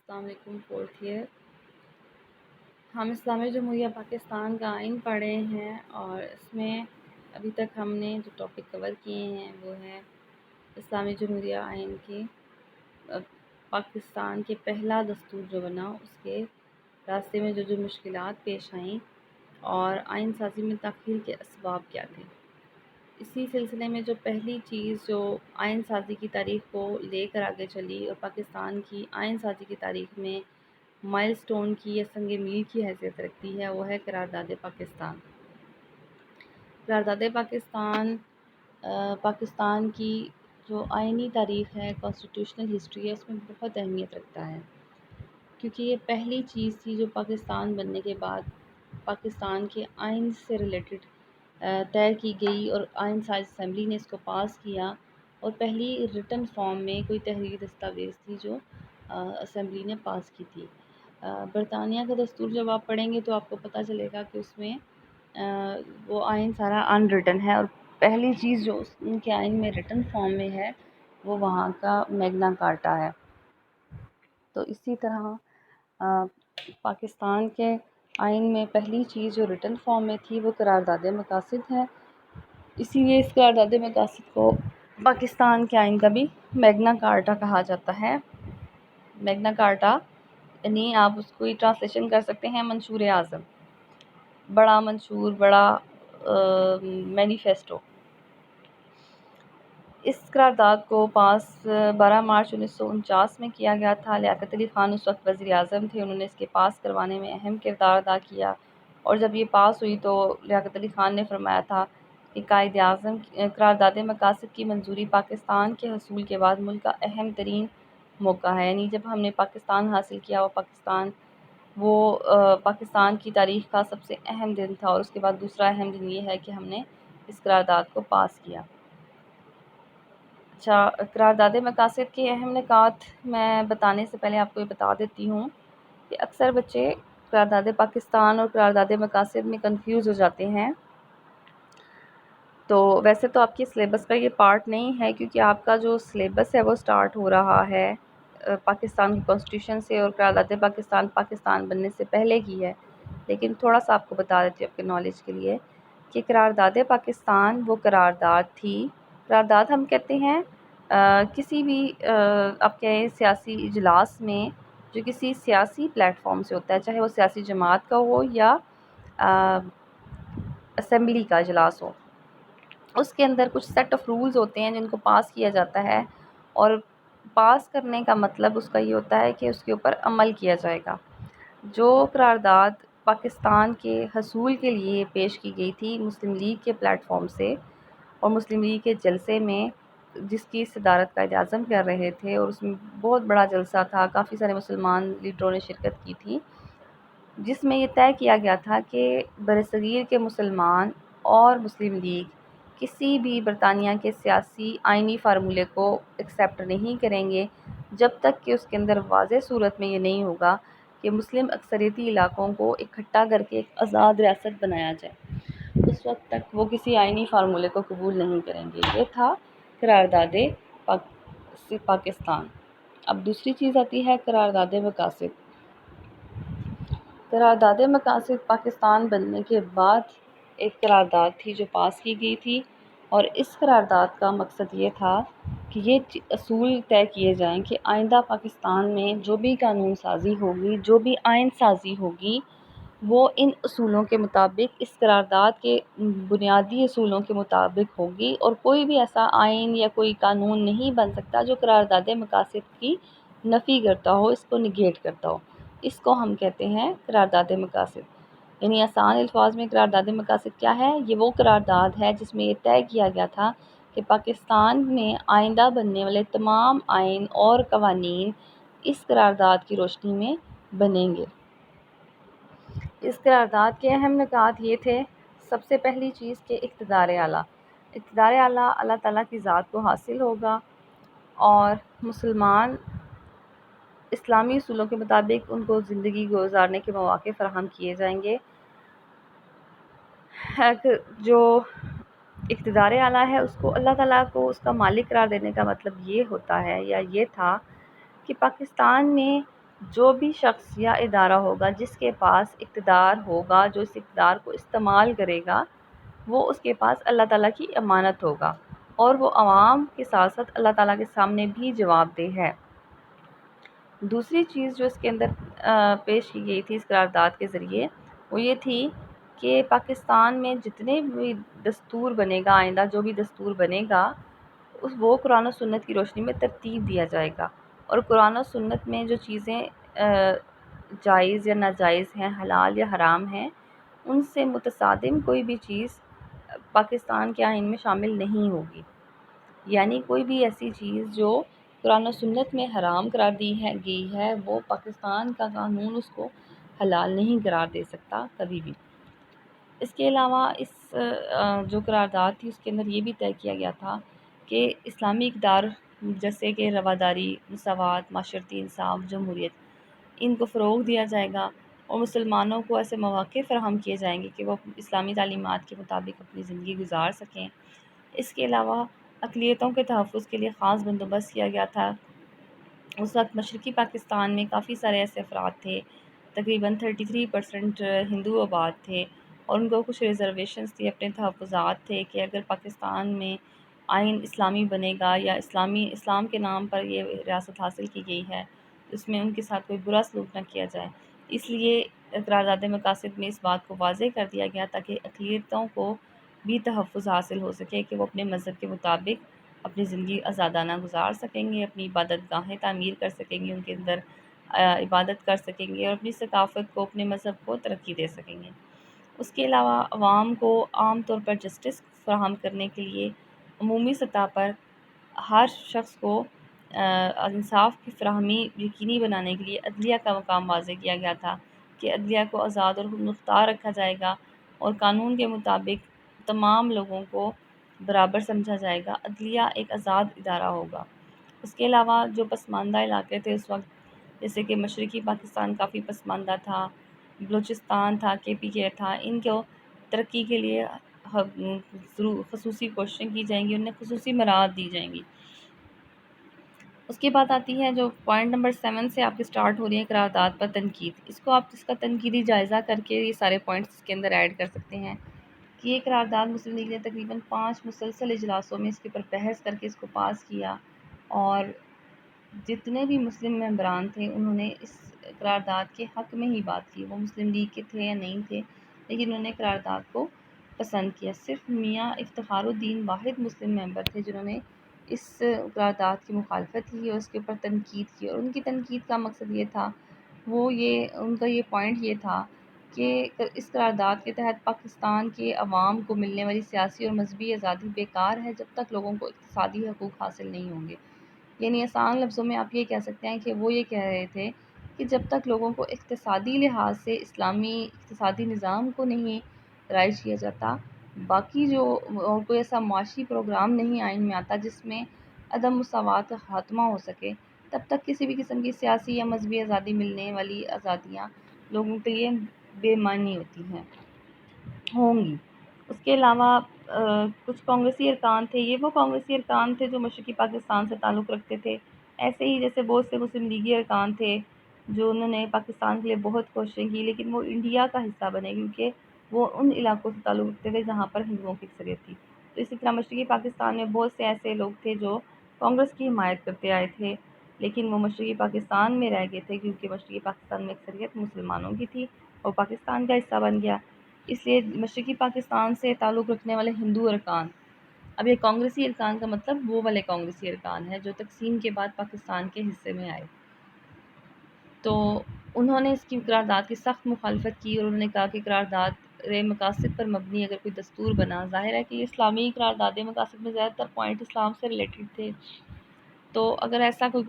السلام علیکم. Fourth year ہم اسلامی جمہوریہ پاکستان کا آئین پڑھے ہیں اور اس میں ابھی تک ہم نے جو ٹاپک کور کیے ہیں وہ ہے اسلامی جمہوریہ آئین کی پاکستان کے پہلا دستور جو بنا اس کے راستے میں جو مشکلات پیش آئیں اور آئین سازی میں تاخیر کے اسباب کیا تھے. اسی سلسلے میں جو پہلی چیز جو آئین سازی کی تاریخ کو لے کر آگے چلی اور پاکستان کی آئین سازی کی تاریخ میں مائل سٹون کی یا سنگ میل کی حیثیت رکھتی ہے وہ ہے قرارداد پاکستان. قرارداد پاکستان کی جو آئینی تاریخ ہے، کانسٹیٹیوشنل ہسٹری ہے، اس میں بہت اہمیت رکھتا ہے کیونکہ یہ پہلی چیز تھی جو پاکستان بننے کے بعد پاکستان کے آئین سے ریلیٹڈ طے کی گئی اور آئین ساز اسمبلی نے اس کو پاس کیا اور پہلی ریٹن فارم میں کوئی تحریری دستاویز تھی جو اسمبلی نے پاس کی تھی. برطانیہ کا دستور جب آپ پڑھیں گے تو آپ کو پتہ چلے گا کہ اس میں وہ آئین سارا ان ریٹن ہے اور پہلی چیز جو ان کے آئین میں ریٹن فارم میں ہے وہ وہاں کا میگنا کارٹا ہے. تو اسی طرح پاکستان کے آئین میں پہلی چیز جو ریٹن فارم میں تھی وہ قرارداد مقاصد ہے. اسی لیے اس قرارداد مقاصد کو پاکستان کے آئین کا بھی میگنا کارٹا کہا جاتا ہے. میگنا کارٹا یعنی آپ اس کو ٹرانسلیشن کر سکتے ہیں منشور اعظم، بڑا منشور، بڑا مینیفیسٹو. اس قرارداد کو پاس 12 مارچ 1949 میں کیا گیا تھا. لیاقت علی خان اس وقت وزیر اعظم تھے، انہوں نے اس کے پاس کروانے میں اہم کردار ادا کیا اور جب یہ پاس ہوئی تو لیاقت علی خان نے فرمایا تھا کہ قائد اعظم قرارداد مقاصد کی منظوری پاکستان کے حصول کے بعد ملک کا اہم ترین موقع ہے. یعنی جب ہم نے پاکستان حاصل کیا وہ پاکستان کی تاریخ کا سب سے اہم دن تھا اور اس کے بعد دوسرا اہم دن یہ ہے کہ ہم نے اس قرارداد کو پاس کیا. اچھا، قرارداد مقاصد کے اہم نکات میں بتانے سے پہلے آپ کو یہ بتا دیتی ہوں کہ اکثر بچے قرارداد پاکستان اور قرارداد مقاصد میں کنفیوز ہو جاتے ہیں. تو ویسے تو آپ کی سلیبس کا یہ پارٹ نہیں ہے کیونکہ آپ کا جو سلیبس ہے وہ سٹارٹ ہو رہا ہے پاکستان کی کانسٹیٹیوشن سے اور قرارداد پاکستان بننے سے پہلے کی ہے. لیکن تھوڑا سا آپ کو بتا دیتی ہوں آپ کے نالج کے لیے کہ قرارداد پاکستان وہ قرارداد تھی. قرارداد ہم کہتے ہیں کسی بھی آپ کہیں سیاسی اجلاس میں جو کسی سیاسی پلیٹ فارم سے ہوتا ہے، چاہے وہ سیاسی جماعت کا ہو یا اسمبلی کا اجلاس ہو، اس کے اندر کچھ سیٹ آف رولز ہوتے ہیں جن کو پاس کیا جاتا ہے اور پاس کرنے کا مطلب اس کا یہ ہوتا ہے کہ اس کے اوپر عمل کیا جائے گا. جو قرارداد پاکستان کے حصول کے لیے پیش کی گئی تھی مسلم لیگ کے پلیٹ فارم سے اور مسلم لیگ کے جلسے میں جس کی صدارت قائد اعظم کر رہے تھے اور اس میں بہت بڑا جلسہ تھا، کافی سارے مسلمان لیڈروں نے شرکت کی تھی، جس میں یہ طے کیا گیا تھا کہ برصغیر کے مسلمان اور مسلم لیگ کسی بھی برطانیہ کے سیاسی آئینی فارمولے کو ایکسیپٹ نہیں کریں گے جب تک کہ اس کے اندر واضح صورت میں یہ نہیں ہوگا کہ مسلم اکثریتی علاقوں کو اکٹھا کر کے ایک آزاد ریاست بنایا جائے. اس وقت تک وہ کسی آئینی فارمولے کو قبول نہیں کریں گے. یہ تھا قرارداد پاکستان. اب دوسری چیز آتی ہے قرارداد مقاصد. قرارداد مقاصد پاکستان بننے کے بعد ایک قرارداد تھی جو پاس کی گئی تھی اور اس قرارداد کا مقصد یہ تھا کہ یہ اصول طے کیے جائیں کہ آئندہ پاکستان میں جو بھی قانون سازی ہوگی، جو بھی آئین سازی ہوگی، وہ ان اصولوں کے مطابق، اس قرارداد کے بنیادی اصولوں کے مطابق ہوگی اور کوئی بھی ایسا آئین یا کوئی قانون نہیں بن سکتا جو قرارداد مقاصد کی نفی کرتا ہو، اس کو نگیٹ کرتا ہو. اس کو ہم کہتے ہیں قرارداد مقاصد. یعنی آسان الفاظ میں قرارداد مقاصد کیا ہے؟ یہ وہ قرارداد ہے جس میں یہ طے کیا گیا تھا کہ پاکستان میں آئندہ بننے والے تمام آئین اور قوانین اس قرارداد کی روشنی میں بنیں گے. اس قرارداد کے اہم نکات یہ تھے، سب سے پہلی چیز کہ اقتدار اعلیٰ. اقتدار اعلیٰ اللہ تعالیٰ کی ذات کو حاصل ہوگا اور مسلمان اسلامی اصولوں کے مطابق ان کو زندگی گزارنے کے مواقع فراہم کیے جائیں گے. جو اقتدار اعلیٰ ہے اس کو اللہ تعالیٰ کو اس کا مالک قرار دینے کا مطلب یہ ہوتا ہے یا یہ تھا کہ پاکستان میں جو بھی شخص یا ادارہ ہوگا جس کے پاس اقتدار ہوگا، جو اس اقتدار کو استعمال کرے گا، وہ اس کے پاس اللہ تعالیٰ کی امانت ہوگا، اور وہ عوام کے ساتھ ساتھ اللہ تعالیٰ کے سامنے بھی جواب دہ ہے۔ دوسری چیز جو اس کے اندر پیش کی گئی تھی اس قرارداد کے ذریعے، وہ یہ تھی کہ پاکستان میں جتنے بھی دستور بنے گا، آئندہ جو بھی دستور بنے گا، وہ قرآن و سنت کی روشنی میں ترتیب دیا جائے گا، اور قرآن و سنت میں جو چیزیں جائز یا ناجائز ہیں، حلال یا حرام ہیں، ان سے متصادم کوئی بھی چیز پاکستان کے آئین میں شامل نہیں ہوگی۔ یعنی کوئی بھی ایسی چیز جو قرآن و سنت میں حرام قرار دی گئی ہے، وہ پاکستان کا قانون اس کو حلال نہیں قرار دے سکتا کبھی بھی۔ اس کے علاوہ اس جو قرارداد تھی اس کے اندر یہ بھی طے کیا گیا تھا کہ اسلامی اقدار جیسے کہ رواداری، مساوات، معاشرتی انصاف، جمہوریت، ان کو فروغ دیا جائے گا، اور مسلمانوں کو ایسے مواقع فراہم کیے جائیں گے کہ وہ اسلامی تعلیمات کے مطابق اپنی زندگی گزار سکیں۔ اس کے علاوہ اقلیتوں کے تحفظ کے لیے خاص بندوبست کیا گیا تھا۔ اس وقت مشرقی پاکستان میں کافی سارے ایسے افراد تھے، تقریباً 33% ہندو آباد تھے، اور ان کو کچھ ریزرویشنز تھی، اپنے تحفظات تھے کہ اگر پاکستان میں آئین اسلامی بنے گا یا اسلام کے نام پر یہ ریاست حاصل کی گئی ہے، اس میں ان کے ساتھ کوئی برا سلوک نہ کیا جائے۔ اس لیے قرارداد مقاصد میں اس بات کو واضح کر دیا گیا تاکہ اقلیتوں کو بھی تحفظ حاصل ہو سکے کہ وہ اپنے مذہب کے مطابق اپنی زندگی آزادانہ گزار سکیں گے، اپنی عبادت گاہیں تعمیر کر سکیں گے، ان کے اندر عبادت کر سکیں گے، اور اپنی ثقافت کو، اپنے مذہب کو ترقی دے سکیں گے۔ اس کے علاوہ عوام کو عام طور پر جسٹس فراہم کرنے کے لیے عمومی سطح پر ہر شخص کو انصاف کی فراہمی یقینی بنانے کے لیے عدلیہ کا مقام واضح کیا گیا تھا کہ عدلیہ کو آزاد اور خود مختار رکھا جائے گا، اور قانون کے مطابق تمام لوگوں کو برابر سمجھا جائے گا۔ عدلیہ ایک آزاد ادارہ ہوگا۔ اس کے علاوہ جو پسماندہ علاقے تھے اس وقت، جیسے کہ مشرقی پاکستان کافی پسماندہ تھا، بلوچستان تھا، KPK تھا، ان کو ترقی کے لیے خصوصی کوششیں کی جائیں گی، انہیں خصوصی مراعات دی جائیں گی۔ اس کے بعد آتی ہے جو پوائنٹ نمبر 7 سے آپ کی سٹارٹ ہو رہی ہے قرارداد پر تنقید۔ اس کا تنقیدی جائزہ کر کے یہ سارے پوائنٹس اس کے اندر ایڈ کر سکتے ہیں کہ یہ قرارداد مسلم لیگ نے تقریباً 5 مسلسل اجلاسوں میں اس کے اوپر بحث کر کے اس کو پاس کیا، اور جتنے بھی مسلم ممبران تھے انہوں نے اس قرارداد کے حق میں ہی بات کی، وہ مسلم لیگ کے تھے یا نہیں تھے، لیکن انہوں نے قرارداد کو پسند کیا۔ صرف میاں افتخار الدین واحد مسلم ممبر تھے جنہوں نے اس قرارداد کی مخالفت کی اور اس کے اوپر تنقید کی، اور ان کی تنقید کا مقصد یہ تھا، ان کا یہ پوائنٹ یہ تھا کہ اس قرارداد کے تحت پاکستان کے عوام کو ملنے والی سیاسی اور مذہبی آزادی بیکار ہے جب تک لوگوں کو اقتصادی حقوق حاصل نہیں ہوں گے۔ یعنی آسان لفظوں میں آپ یہ کہہ سکتے ہیں کہ وہ یہ کہہ رہے تھے کہ جب تک لوگوں کو اقتصادی لحاظ سے اسلامی اقتصادی نظام کو نہیں رائج کیا جاتا، باقی جو کوئی ایسا معاشی پروگرام نہیں آئین میں آتا جس میں عدم مساوات کا خاتمہ ہو سکے، تب تک کسی بھی قسم کی سیاسی یا مذہبی آزادی ملنے والی آزادیاں لوگوں کے لیے بے معنی ہوں گی۔ اس کے علاوہ کچھ کانگریسی ارکان تھے، یہ وہ کانگریسی ارکان تھے جو مشرقی پاکستان سے تعلق رکھتے تھے، ایسے ہی جیسے بہت سے مسلم لیگی ارکان تھے جو انہوں نے پاکستان کے لیے بہت کوششیں کی، لیکن وہ انڈیا کا حصہ بنے کیونکہ وہ ان علاقوں سے تعلق رکھتے تھے جہاں پر ہندوؤں کی اکثریت تھی۔ تو اسی طرح مشرقی پاکستان میں بہت سے ایسے لوگ تھے جو کانگریس کی حمایت کرتے آئے تھے، لیکن وہ مشرقی پاکستان میں رہ گئے تھے کیونکہ مشرقی پاکستان میں اکثریت مسلمانوں کی تھی اور پاکستان کا حصہ بن گیا، اس لیے مشرقی پاکستان سے تعلق رکھنے والے ہندو ارکان، اب یہ کانگریسی ارکان کا مطلب وہ والے کانگریسی ارکان ہیں جو تقسیم کے بعد پاکستان کے حصے میں آئے، تو انہوں نے اس کی قرارداد کی سخت مخالفت کی، اور انہوں نے کہا کہ قرارداد مقاصد پر مبنی اگر کوئی دستور بنا، ظاہر ہے کہ اسلامی قرارداد مقاصد میں زیادہ تر پوائنٹ اسلام سے ریلیٹڈ تھے، تو اگر ایسا کوئی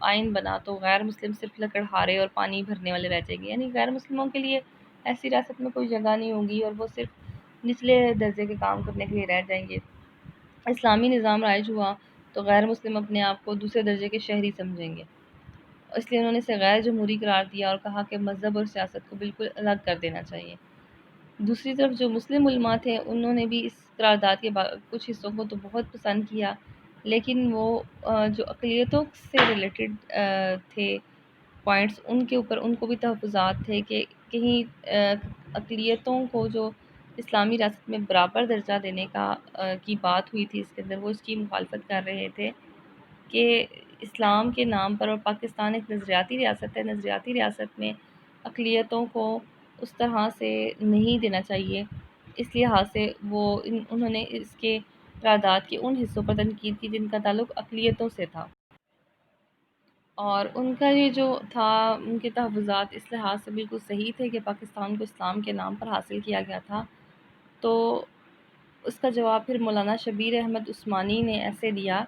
آئین بنا تو غیر مسلم صرف لکڑہارے اور پانی بھرنے والے رہ جائیں گے، یعنی غیر مسلموں کے لیے ایسی ریاست میں کوئی جگہ نہیں ہوگی اور وہ صرف نچلے درجے کے کام کرنے کے لیے رہ جائیں گے۔ اسلامی نظام رائج ہوا تو غیر مسلم اپنے آپ کو دوسرے درجے کے شہری سمجھیں گے، اس لیے انہوں نے اسے غیر جمہوری قرار دیا اور کہا کہ مذہب اور سیاست کو بالکل الگ کر دینا چاہیے۔ دوسری طرف جو مسلم علماء تھے انہوں نے بھی اس قرارداد کے کچھ حصوں کو تو بہت پسند کیا، لیکن وہ جو اقلیتوں سے ریلیٹڈ تھے پوائنٹس ان کے اوپر ان کو بھی تحفظات تھے کہ کہیں اقلیتوں کو جو اسلامی ریاست میں برابر درجہ دینے کی بات ہوئی تھی اس کے اندر، وہ اس کی مخالفت کر رہے تھے کہ اسلام کے نام پر، اور پاکستان ایک نظریاتی ریاست ہے، نظریاتی ریاست میں اقلیتوں کو اس طرح سے نہیں دینا چاہیے۔ اس لحاظ سے انہوں نے اس کے قرارداد کے ان حصوں پر تنقید کی جن کا تعلق اقلیتوں سے تھا، اور ان کا یہ جو تھا ان کے تحفظات اس لحاظ سے بالکل صحیح تھے کہ پاکستان کو اسلام کے نام پر حاصل کیا گیا تھا۔ تو اس کا جواب پھر مولانا شبیر احمد عثمانی نے ایسے دیا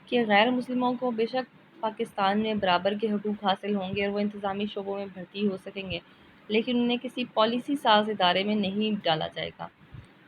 کہ غیر مسلموں کو بے شک پاکستان میں برابر کے حقوق حاصل ہوں گے اور وہ انتظامی شعبوں میں بھرتی ہو سکیں گے، لیکن انہیں کسی پالیسی ساز ادارے میں نہیں ڈالا جائے گا،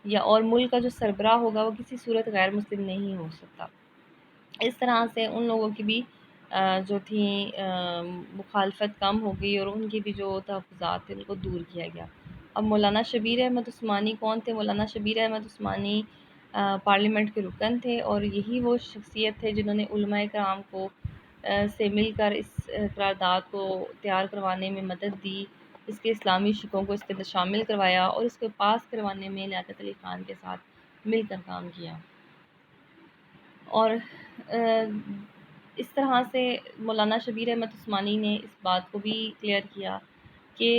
یا اور ملک کا جو سربراہ ہوگا وہ کسی صورت غیر مسلم نہیں ہو سکتا۔ اس طرح سے ان لوگوں کی بھی جو تھیں مخالفت کم ہو گئی، اور ان کی بھی جو تحفظات تھے ان کو دور کیا گیا۔ اب مولانا شبیر احمد عثمانی کون تھے؟ مولانا شبیر احمد عثمانی پارلیمنٹ کے رکن تھے، اور یہی وہ شخصیت تھے جنہوں نے علماء کرام کو سے مل کر اس قرارداد کو تیار کروانے میں مدد دی، اس کے اسلامی شقوں کو اس کے اندر شامل کروایا، اور اس کو پاس کروانے میں لیاقت علی خان کے ساتھ مل کر کام کیا۔ اور اس طرح سے مولانا شبیر احمد عثمانی نے اس بات کو بھی کلیئر کیا کہ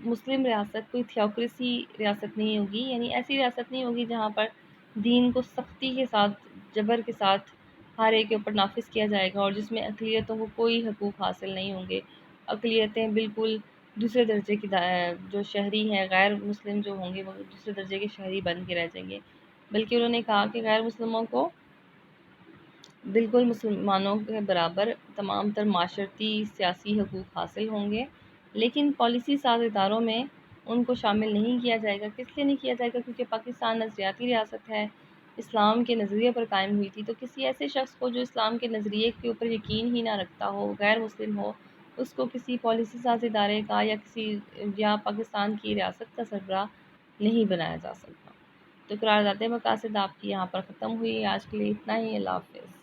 مسلم ریاست کوئی تھیوکریسی ریاست نہیں ہوگی، یعنی ایسی ریاست نہیں ہوگی جہاں پر دین کو سختی کے ساتھ، جبر کے ساتھ ہر ایک کے اوپر نافذ کیا جائے گا، اور جس میں اقلیتوں کو کوئی حقوق حاصل نہیں ہوں گے۔ اقلیتیں بالکل دوسرے درجے کی جو شہری ہیں، غیر مسلم جو ہوں گے وہ دوسرے درجے کے شہری بن کے رہ جائیں گے، بلکہ انہوں نے کہا کہ غیر مسلموں کو بالکل مسلمانوں کے برابر تمام تر معاشرتی سیاسی حقوق حاصل ہوں گے، لیکن پالیسی ساز اداروں میں ان کو شامل نہیں کیا جائے گا۔ کس لیے نہیں کیا جائے گا؟ کیونکہ پاکستان نظریاتی ریاست ہے، اسلام کے نظریے پر قائم ہوئی تھی، تو کسی ایسے شخص کو جو اسلام کے نظریے کے اوپر یقین ہی نہ رکھتا ہو، غیر مسلم ہو، اس کو کسی پالیسی ساز ادارے کا یا پاکستان کی ریاست کا سربراہ نہیں بنایا جا سکتا۔ تو قرارداد مقاصد آپ کی یہاں پر ختم ہوئی۔ آج کے لیے اتنا ہی۔ اللہ حافظ۔